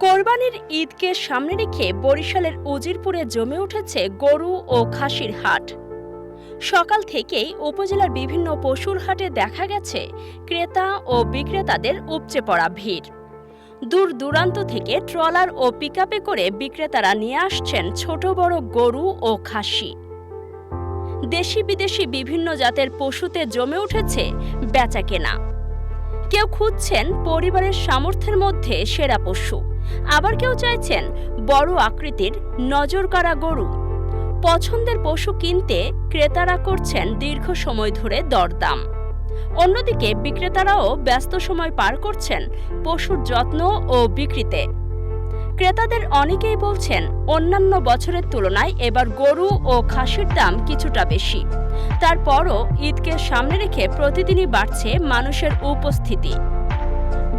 কোরবানির ঈদকে সামনে রেখে বরিশালের উজিরপুরে জমে উঠেছে গরু ও খাসির হাট। সকাল থেকেই উপজেলার বিভিন্ন পশুর হাটে দেখা গেছে ক্রেতা ও বিক্রেতাদের উপচে পড়া ভিড়। দূর দূরান্ত থেকে ট্রলার ও পিকআপে করে বিক্রেতারা নিয়ে আসছেন ছোট বড় গরু ও খাসি। দেশি বিদেশি বিভিন্ন জাতের পশুতে জমে উঠেছে বেচাকেনা। কেউ খুঁজছেন পরিবারের সামর্থ্যের মধ্যে সেরা পশু, আবার কেউ চাইছেন বড় আকৃতির নজরকাড়া গরু। পছন্দের পশু কিনতে ক্রেতারা করছেন দীর্ঘ সময় ধরে দরদাম। অন্যদিকে বিক্রেতারাও ব্যস্ত সময় পার করছেন পশুর যত্ন ও বিক্রিতে। ক্রেতাদের অনেকেই বলছেন অন্যান্য বছরের তুলনায় এবার গরু ও খাসির দাম কিছুটা বেশি। তারপরও ঈদকে সামনে রেখে প্রতিদিনই বাড়ছে মানুষের উপস্থিতি।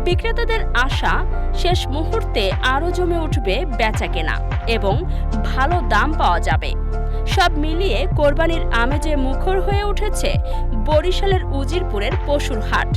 বিক্রেতাদের আশা শেষ মুহূর্তে আরও জমে উঠবে বেচাকেনা এবং ভালো দাম পাওয়া যাবে। সব মিলিয়ে কোরবানির আমেজে মুখর হয়ে উঠেছে বরিশালের উজিরপুরের পশুর হাট।